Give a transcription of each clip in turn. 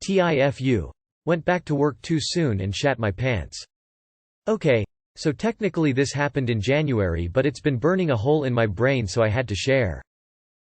TIFU. Went back to work too soon and shat my pants. Okay, so technically this happened in January, but it's been burning a hole in my brain, so I had to share.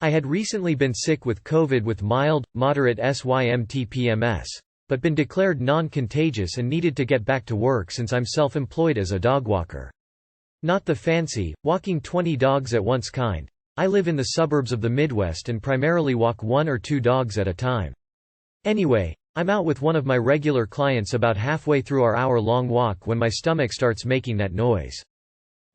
I had recently been sick with COVID with mild, moderate SYMTPMS, but been declared non-contagious and needed to get back to work since I'm self-employed as a dog walker. Not the fancy, walking 20 dogs at once kind. I live in the suburbs of the Midwest and primarily walk 1 or 2 dogs at a time. Anyway, I'm out with one of my regular clients about halfway through our hour-long walk when my stomach starts making that noise.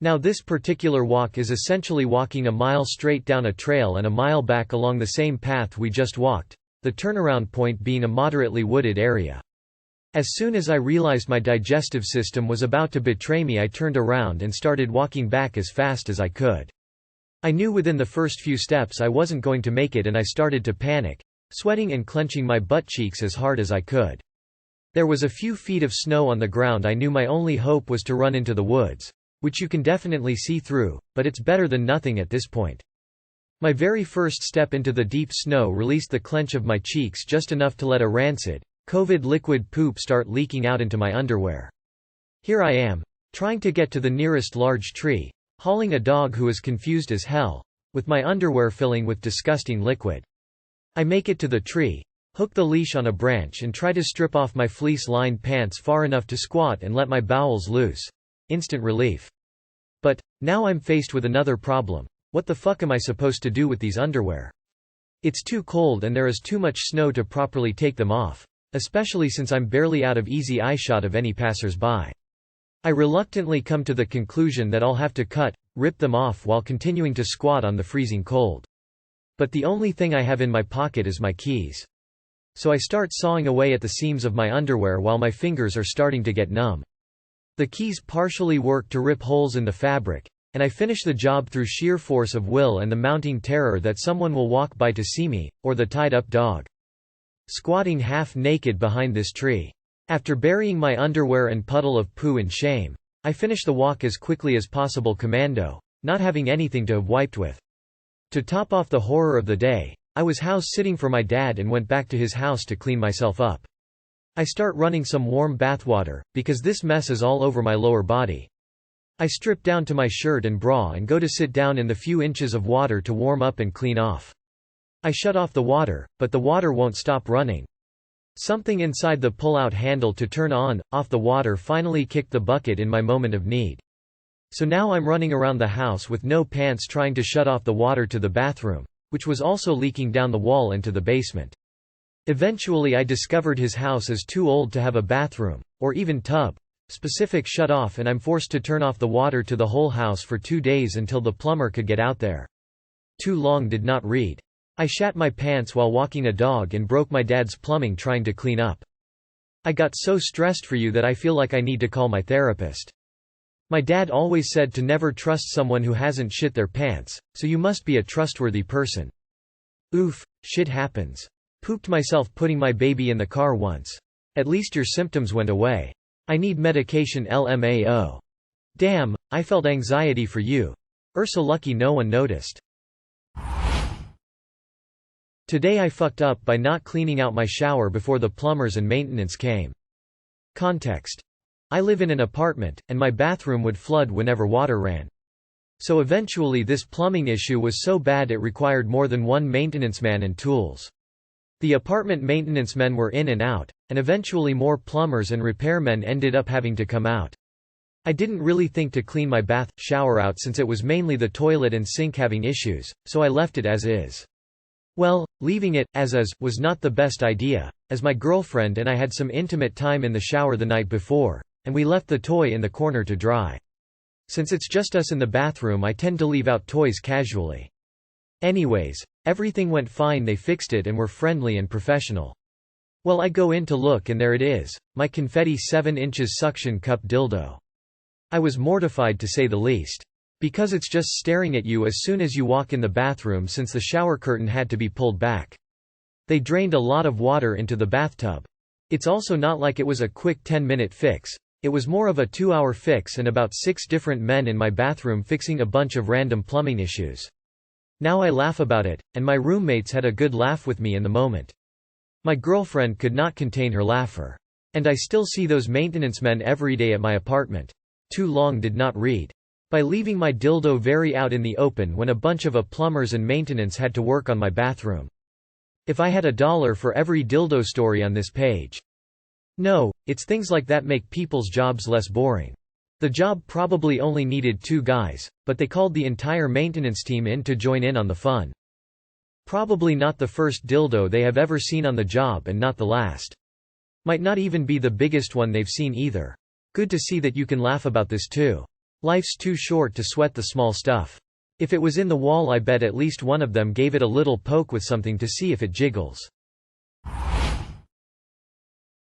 Now this particular walk is essentially walking a mile straight down a trail and a mile back along the same path we just walked, the turnaround point being a moderately wooded area. As soon as I realized my digestive system was about to betray me, I turned around and started walking back as fast as I could. I knew within the first few steps I wasn't going to make it and I started to panic, sweating and clenching my butt cheeks as hard as I could. There was a few feet of snow on the ground. I knew my only hope was to run into the woods, which you can definitely see through, but it's better than nothing at this point. My very first step into the deep snow released the clench of my cheeks just enough to let a rancid, COVID liquid poop start leaking out into my underwear. Here I am, trying to get to the nearest large tree, hauling a dog who is confused as hell, with my underwear filling with disgusting liquid. I make it to the tree, hook the leash on a branch and try to strip off my fleece-lined pants far enough to squat and let my bowels loose. Instant relief. But, now I'm faced with another problem. What the fuck am I supposed to do with these underwear? It's too cold and there is too much snow to properly take them off, especially since I'm barely out of easy eyeshot of any passers-by. I reluctantly come to the conclusion that I'll have to rip them off while continuing to squat on the freezing cold. But the only thing I have in my pocket is my keys. So I start sawing away at the seams of my underwear while my fingers are starting to get numb. The keys partially work to rip holes in the fabric, and I finish the job through sheer force of will and the mounting terror that someone will walk by to see me, or the tied-up dog. Squatting half-naked behind this tree. After burying my underwear and puddle of poo in shame, I finish the walk as quickly as possible commando, not having anything to have wiped with. To top off the horror of the day, I was house-sitting for my dad and went back to his house to clean myself up. I start running some warm bathwater, because this mess is all over my lower body. I strip down to my shirt and bra and go to sit down in the few inches of water to warm up and clean off. I shut off the water, but the water won't stop running. Something inside the pull-out handle to turn off the water finally kicked the bucket in my moment of need. So now I'm running around the house with no pants trying to shut off the water to the bathroom, which was also leaking down the wall into the basement. Eventually I discovered his house is too old to have a bathroom, or even tub, specific shut off, and I'm forced to turn off the water to the whole house for 2 days until the plumber could get out there. Too long did not read. I shat my pants while walking a dog and broke my dad's plumbing trying to clean up. I got so stressed for you that I feel like I need to call my therapist. My dad always said to never trust someone who hasn't shit their pants, so you must be a trustworthy person. Oof, shit happens. Pooped myself putting my baby in the car once. At least your symptoms went away. I need medication LMAO. Damn, I felt anxiety for you. So lucky no one noticed. Today I fucked up by not cleaning out my shower before the plumbers and maintenance came. Context. I live in an apartment, and my bathroom would flood whenever water ran. So eventually this plumbing issue was so bad it required more than one maintenance man and tools. The apartment maintenance men were in and out, and eventually more plumbers and repairmen ended up having to come out. I didn't really think to clean my shower out since it was mainly the toilet and sink having issues, so I left it as is. Well, leaving it as is was not the best idea, as my girlfriend and I had some intimate time in the shower the night before, and we left the toy in the corner to dry. Since it's just us in the bathroom, I tend to leave out toys casually. Anyways, everything went fine. They fixed it and were friendly and professional. Well, I go in to look and there it is, my confetti 7 inches suction cup dildo. I was mortified to say the least. Because it's just staring at you as soon as you walk in the bathroom since the shower curtain had to be pulled back. They drained a lot of water into the bathtub. It's also not like it was a quick 10-minute fix. It was more of a 2-hour fix and about 6 different men in my bathroom fixing a bunch of random plumbing issues. Now I laugh about it, and my roommates had a good laugh with me in the moment. My girlfriend could not contain her laughter. And I still see those maintenance men every day at my apartment. Too long did not read. By leaving my dildo very out in the open when a bunch of plumbers and maintenance had to work on my bathroom. If I had $1 for every dildo story on this page. No, it's things like that make people's jobs less boring. The job probably only needed 2 guys, but they called the entire maintenance team in to join in on the fun. Probably not the first dildo they have ever seen on the job and not the last. Might not even be the biggest one they've seen either. Good to see that you can laugh about this too. Life's too short to sweat the small stuff. If it was in the wall, I bet at least one of them gave it a little poke with something to see if it jiggles.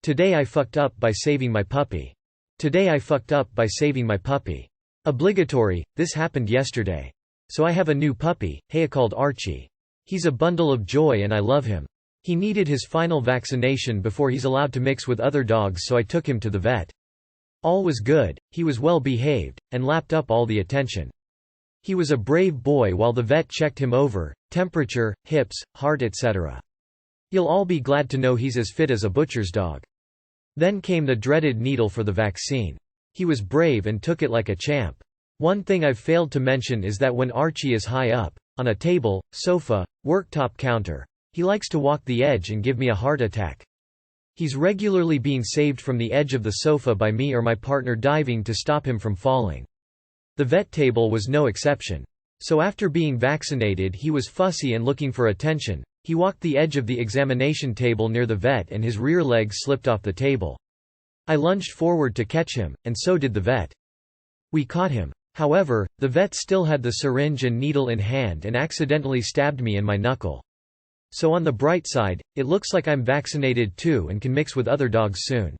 Today I fucked up by saving my puppy. Today I fucked up by saving my puppy. Obligatory, this happened yesterday. So I have a new puppy, Haya, called Archie. He's a bundle of joy and I love him. He needed his final vaccination before he's allowed to mix with other dogs, so I took him to the vet. All was good, he was well behaved, and lapped up all the attention. He was a brave boy while the vet checked him over, temperature, hips, heart, etc. You'll all be glad to know he's as fit as a butcher's dog. Then came the dreaded needle for the vaccine. He was brave and took it like a champ. One thing I've failed to mention is that when Archie is high up, on a table, sofa, worktop counter, he likes to walk the edge and give me a heart attack. He's regularly being saved from the edge of the sofa by me or my partner diving to stop him from falling. The vet table was no exception. So after being vaccinated, he was fussy and looking for attention. He walked the edge of the examination table near the vet and his rear leg slipped off the table. I lunged forward to catch him, and so did the vet. We caught him. However, the vet still had the syringe and needle in hand and accidentally stabbed me in my knuckle. So on the bright side, it looks like I'm vaccinated too and can mix with other dogs soon.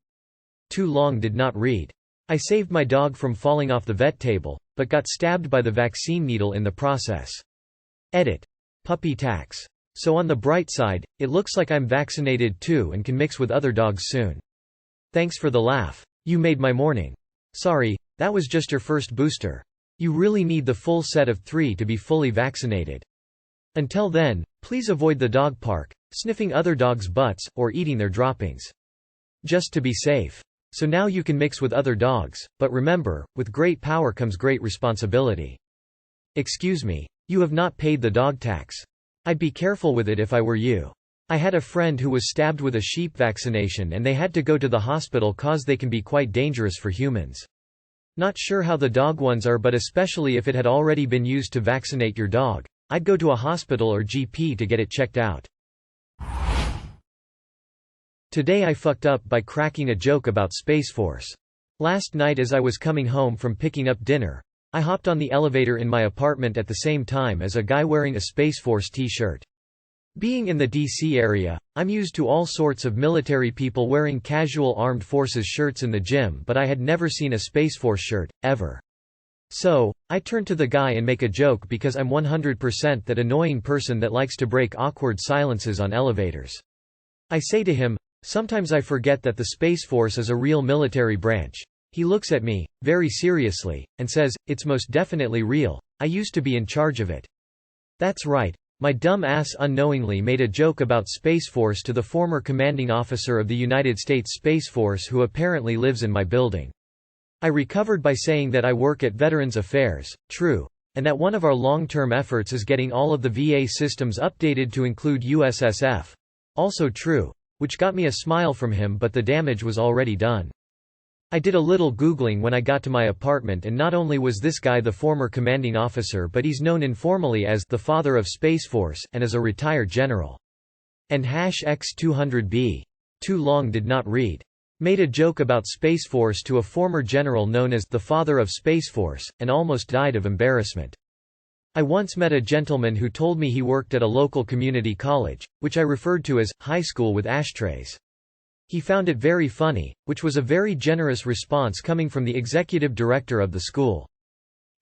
Too long did not read. I saved my dog from falling off the vet table, but got stabbed by the vaccine needle in the process. Edit. Puppy tax. So on the bright side, it looks like I'm vaccinated too and can mix with other dogs soon. Thanks for the laugh. You made my morning. Sorry, that was just your first booster. You really need the full set of 3 to be fully vaccinated. Until then, please avoid the dog park, sniffing other dogs' butts, or eating their droppings. Just to be safe. So now you can mix with other dogs, but remember, with great power comes great responsibility. Excuse me. You have not paid the dog tax. I'd be careful with it if I were you. I had a friend who was stabbed with a sheep vaccination and they had to go to the hospital cause they can be quite dangerous for humans. Not sure how the dog ones are, but especially if it had already been used to vaccinate your dog, I'd go to a hospital or GP to get it checked out. Today I fucked up by cracking a joke about Space Force. Last night as I was coming home from picking up dinner, I hopped on the elevator in my apartment at the same time as a guy wearing a Space Force t-shirt. Being in the DC area, I'm used to all sorts of military people wearing casual armed forces shirts in the gym, but I had never seen a Space Force shirt, ever. So, I turned to the guy and make a joke because I'm 100% that annoying person that likes to break awkward silences on elevators. I say to him, sometimes I forget that the Space Force is a real military branch. He looks at me, very seriously, and says, it's most definitely real, I used to be in charge of it. That's right. My dumb ass unknowingly made a joke about Space Force to the former commanding officer of the United States Space Force who apparently lives in my building. I recovered by saying that I work at Veterans Affairs, true, and that one of our long-term efforts is getting all of the VA systems updated to include USSF, also true, which got me a smile from him, but the damage was already done. I did a little Googling when I got to my apartment, and not only was this guy the former commanding officer, but he's known informally as the father of Space Force, and as a retired general. And #X200B. Too long did not read. Made a joke about Space Force to a former general known as the father of Space Force, and almost died of embarrassment. I once met a gentleman who told me he worked at a local community college, which I referred to as high school with ashtrays. He found it very funny, which was a very generous response coming from the executive director of the school.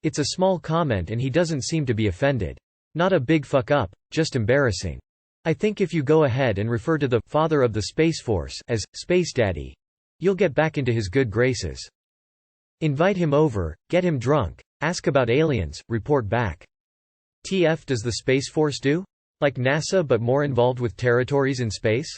It's a small comment and he doesn't seem to be offended. Not a big fuck up, just embarrassing. I think if you go ahead and refer to the father of the Space Force as Space Daddy, you'll get back into his good graces. Invite him over, get him drunk, ask about aliens, report back. TF does the Space Force do? Like NASA but more involved with territories in space?